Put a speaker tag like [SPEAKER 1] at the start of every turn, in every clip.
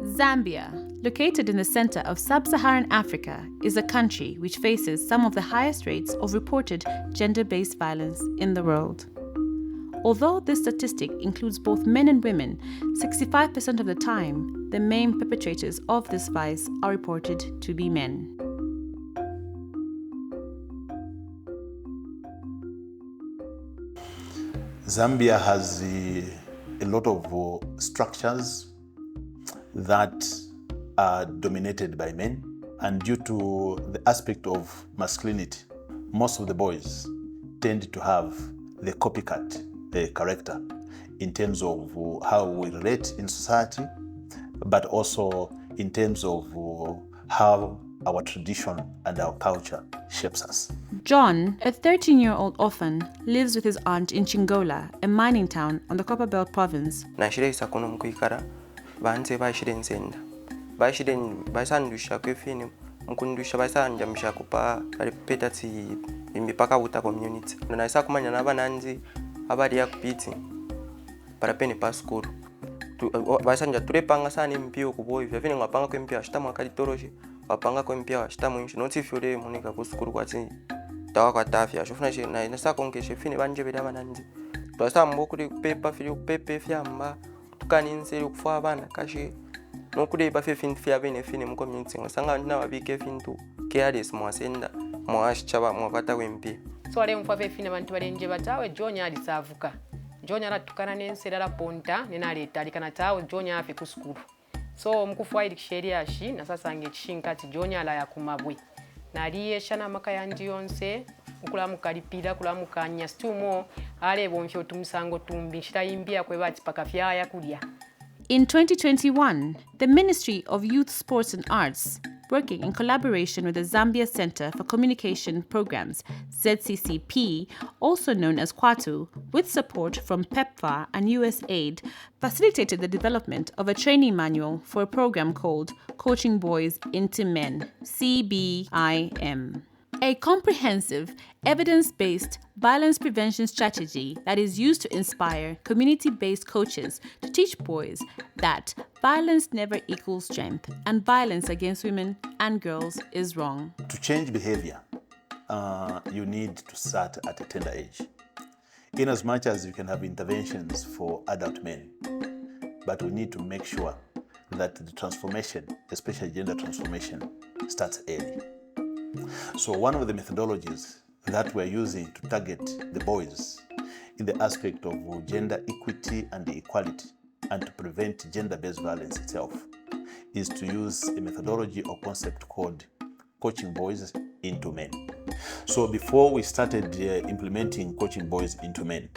[SPEAKER 1] Zambia, located in the center of sub-Saharan Africa, is a country which faces some of the highest rates of reported gender-based violence in the world. Although this statistic includes both men and women, 65% of the time, the main perpetrators of this vice are reported to be men.
[SPEAKER 2] Zambia has a lot of structures that are dominated by men, and due to the aspect of masculinity, most of the boys tend to have the copycat character in terms of how we relate in society, but also in terms of how our tradition and our culture shapes us.
[SPEAKER 1] John, a 13-year-old orphan, lives with his aunt in Chingola, a mining town on the Copperbelt province.
[SPEAKER 3] Mkundusha basanja mshakupa alipeta ti mipaka uta community na isa kumanya na bananzi abali ya kupiti para pene pa school basanja turepanga sana mpio kuboy vya vile ngapanga kwa mpio ashita mwakali toroje wapanga kwa mpio ashita mwinshi noti fyole munika ku school kwati tawa kwa tafya shofuna she na inasa konkeshe fine banje bela bananzi twasa mbokuri kupepa fili kupepe fyamba tukaninse kufa abana kashi nokule ba fefin fia bene fine mu community ngasanga na babike fintu careless mwasenda mwashchaba mwakata wempi
[SPEAKER 4] so ale mfa fefine bantu balenje batawe Jonya alisavuka Jonya aratukana nenserera ponta nenaleta alikana tawe Jonya afi ku school so mkufu ili sheria shi na sasa ngechishinkati Jonya ala yakumabwe naliye shana makayandi yonse ukulamukalipira kulamukanya stumo ale bomfyo tumusango tumbi shitayimbia kwe bati pakafya yakulya.
[SPEAKER 1] In 2021, the Ministry of Youth, Sports and Arts, working in collaboration with the Zambia Centre for Communication Programs, ZCCP, also known as Kwatu, with support from PEPFAR and USAID, facilitated the development of a training manual for a program called Coaching Boys into Men, CBIM. A comprehensive, evidence-based violence prevention strategy that is used to inspire community-based coaches to teach boys that violence never equals strength and violence against women and girls is wrong.
[SPEAKER 2] To change behavior, you need to start at a tender age. In as much as you can have interventions for adult men, but we need to make sure that the transformation, especially gender transformation, starts early. So one of the methodologies that we're using to target the boys in the aspect of gender equity and equality and to prevent gender-based violence itself is to use a methodology or concept called Coaching Boys into Men. So before we started implementing Coaching Boys into Men,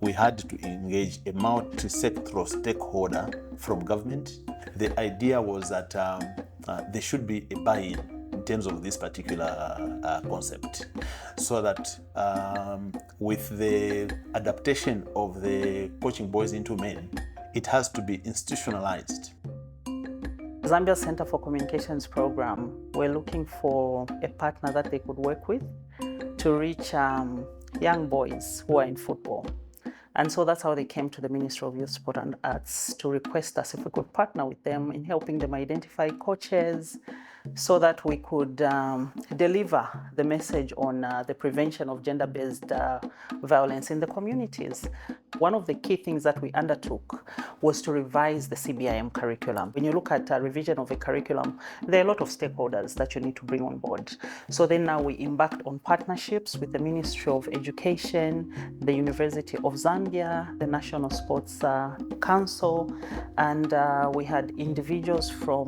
[SPEAKER 2] we had to engage a multi-sectoral stakeholder from government. The idea was that there should be a buy-in in terms of this particular concept, so that with the adaptation of the Coaching Boys into Men, it has to be institutionalized.
[SPEAKER 5] Zambia Centre for Communications program, we're looking for a partner that they could work with to reach young boys who are in football. And so that's how they came to the Ministry of Youth, Sport and Arts to request us if we could partner with them in helping them identify coaches so that we could deliver the message on the prevention of gender-based violence in the communities. One of the key things that we undertook was to revise the CBIM curriculum. When you look at a revision of a curriculum, there are a lot of stakeholders that you need to bring on board. So then now we embarked on partnerships with the Ministry of Education, the University of Zambia, the National Sports Council, and we had individuals from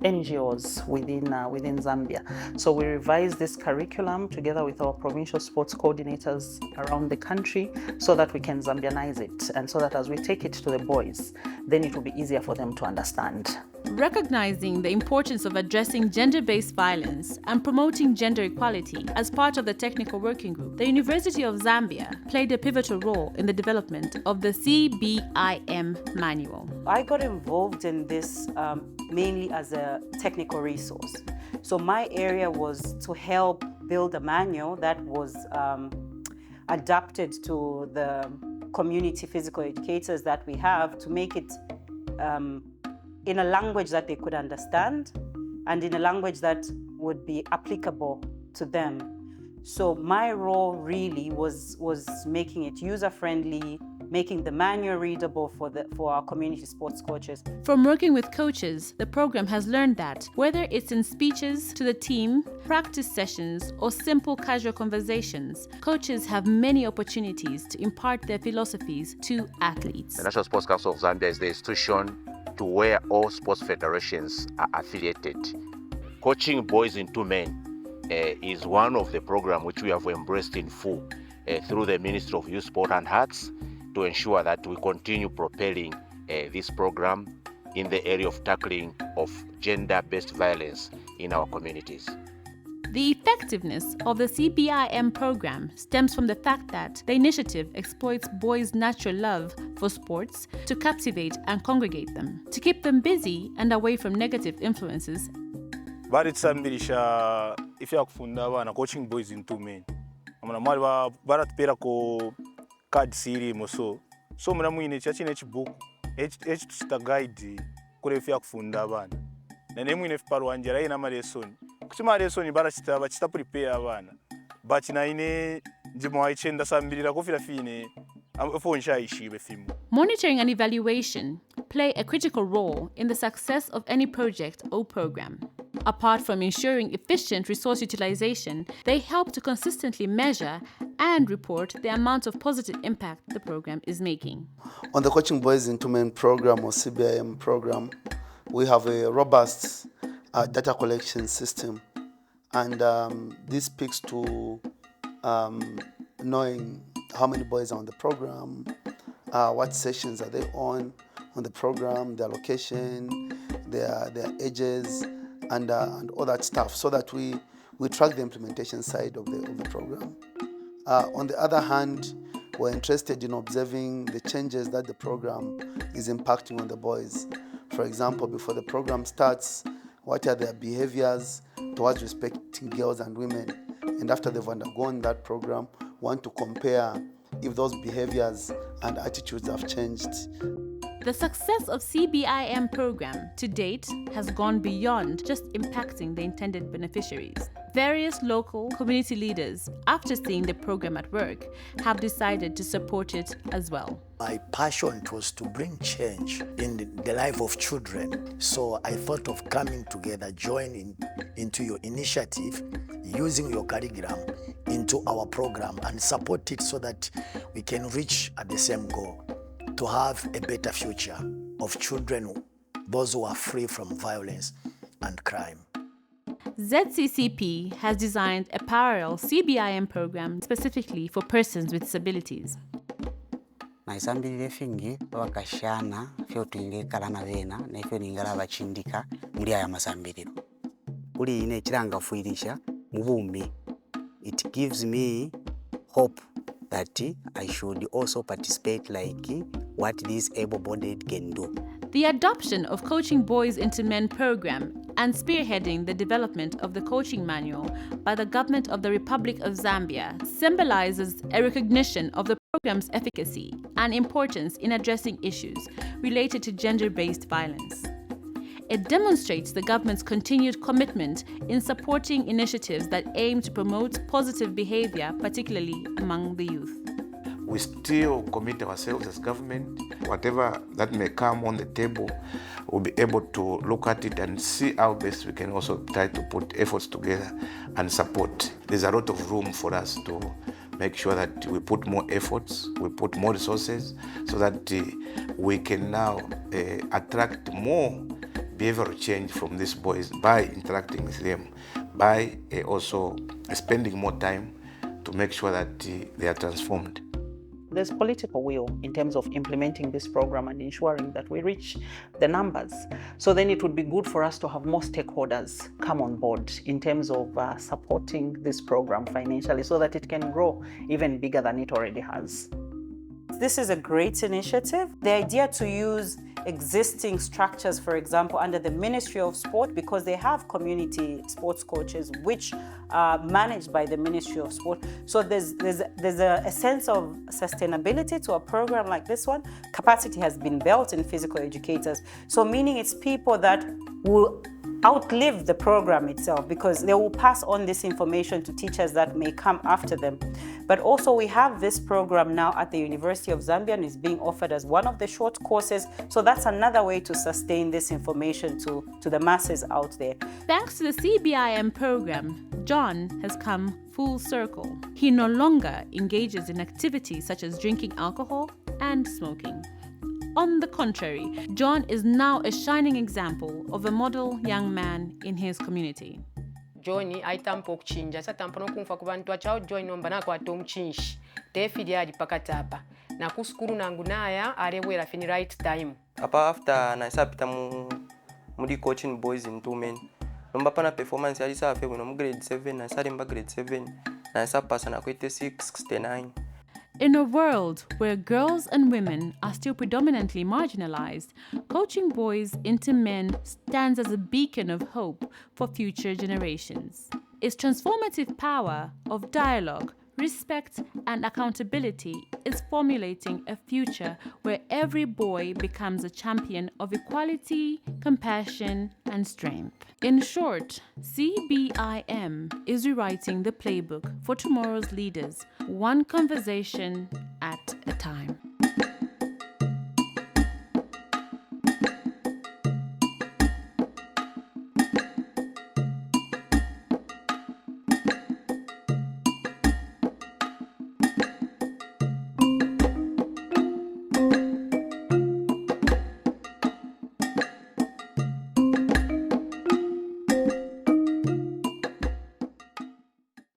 [SPEAKER 5] NGOs within Zambia. So we revised this curriculum together with our provincial sports coordinators around the country so that we can Zambianize it, and so that as we take it to the boys, then it will be easier for them to understand.
[SPEAKER 1] Recognizing the importance of addressing gender-based violence and promoting gender equality as part of the technical working group, the University of Zambia played a pivotal role in the development of the CBIM manual.
[SPEAKER 6] I got involved in this mainly as a technical resource. So my area was to help build a manual that was adapted to the community physical educators that we have to make it in a language that they could understand and in a language that would be applicable to them. So my role really was making it user-friendly, making the manual readable for our community sports coaches.
[SPEAKER 1] From working with coaches, the program has learned that whether it's in speeches to the team, practice sessions, or simple casual conversations, coaches have many opportunities to impart their philosophies to athletes.
[SPEAKER 7] The National Sports Council of Zambia is the institution to where all sports federations are affiliated. Coaching boys into men is one of the programs which we have embraced in full through the Ministry of Youth, Sport and Arts, to ensure that we continue propelling this program in the area of tackling of gender-based violence in our communities.
[SPEAKER 1] The effectiveness of the CBIM program stems from the fact that the initiative exploits boys' natural love for sports to captivate and congregate them, to keep them busy and away from negative influences.
[SPEAKER 8] Baritsambirisha ifya kufunda abana coaching boys into men. Amana mali baratupera ko card siri moso. So muna mwine chachi nechi book tusita guide kule ifya kufunda abana. Na nemwine fiparu anjera ina ma lesson. Kuchima lesson bachita prepare abana. Bachina ine njimo aichenda sambirira kufira fine afonsha ishibe fimu.
[SPEAKER 1] Monitoring and evaluation play a critical role in the success of any project or program. Apart from ensuring efficient resource utilization, they help to consistently measure and report the amount of positive impact the program is making.
[SPEAKER 9] On the Coaching Boys into Men program or CBIM program, we have a robust data collection system, and this speaks to knowing how many boys are on the program, what sessions are they on the program, their location, their ages, and all that stuff, so that we track the implementation side of the program. On the other hand, we're interested in observing the changes that the program is impacting on the boys. For example, before the program starts, what are their behaviors towards respecting girls and women? And after they've undergone that program, want to compare if those behaviors and attitudes have changed.
[SPEAKER 1] The success of CBIM program to date has gone beyond just impacting the intended beneficiaries. Various local community leaders, after seeing the program at work, have decided to support it as well.
[SPEAKER 10] My passion was to bring change in the life of children. So I thought of coming together, joining into your initiative, using your curriculum into our program and support it so that we can reach at the same goal, to have a better future of children, those who are free from violence and crime.
[SPEAKER 1] ZCCP has designed a parallel CBIM program specifically for persons with disabilities.
[SPEAKER 11] Naisambirire fingi wakashana fyo tuinge kalana vena na ifyo ningala bachindika muri aya masambiriro. Kuri ine chiranga fuirisha mubumi. It gives me hope that I should also participate like what this able-bodied can do.
[SPEAKER 1] The adoption of Coaching Boys into Men program and spearheading the development of the coaching manual by the government of the Republic of Zambia symbolizes a recognition of the program's efficacy and importance in addressing issues related to gender-based violence. It demonstrates the government's continued commitment in supporting initiatives that aim to promote positive behavior, particularly among the youth.
[SPEAKER 12] We still commit ourselves as government. Whatever that may come on the table, we'll be able to look at it and see how best we can also try to put efforts together and support. There's a lot of room for us to make sure that we put more efforts, we put more resources, so that we can now attract more behavioral change from these boys by interacting with them, by also spending more time to make sure that they are transformed.
[SPEAKER 5] There's political will in terms of implementing this program and ensuring that we reach the numbers. So then it would be good for us to have more stakeholders come on board in terms of supporting this program financially so that it can grow even bigger than it already has.
[SPEAKER 6] This is a great initiative. The idea to use existing structures, for example, under the Ministry of Sport, because they have community sports coaches which are managed by the Ministry of Sport. So there's a sense of sustainability to a program like this one. Capacity has been built in physical educators. So meaning it's people that will outlive the program itself, because they will pass on this information to teachers that may come after them. But also we have this program now at the University of Zambia, and is being offered as one of the short courses. So that's another way to sustain this information to the masses out there.
[SPEAKER 1] Thanks to the CBIM program, John has come full circle. He no longer engages in activities such as drinking alcohol and smoking. On the contrary, John is now a shining example of a model young man in his community.
[SPEAKER 4] John aitampa okuchinja satampa nokumva ku bantu achawo John nomba nakwata omuchinshi tefidi ali pakatapa na ku skulu nangu naya alewera fini right time.
[SPEAKER 3] Apa after naisa pita muri coaching boys in 2 men nomba pana performance ali safe kuno mu grade 7 na salimba grade 7 naisa pasa na kwete 669.
[SPEAKER 1] In a world where girls and women are still predominantly marginalized, Coaching Boys into Men stands as a beacon of hope for future generations. Its transformative power of dialogue, respect, and accountability is formulating a future where every boy becomes a champion of equality, compassion, and strength. In short, CBIM is rewriting the playbook for tomorrow's leaders, one conversation at a time.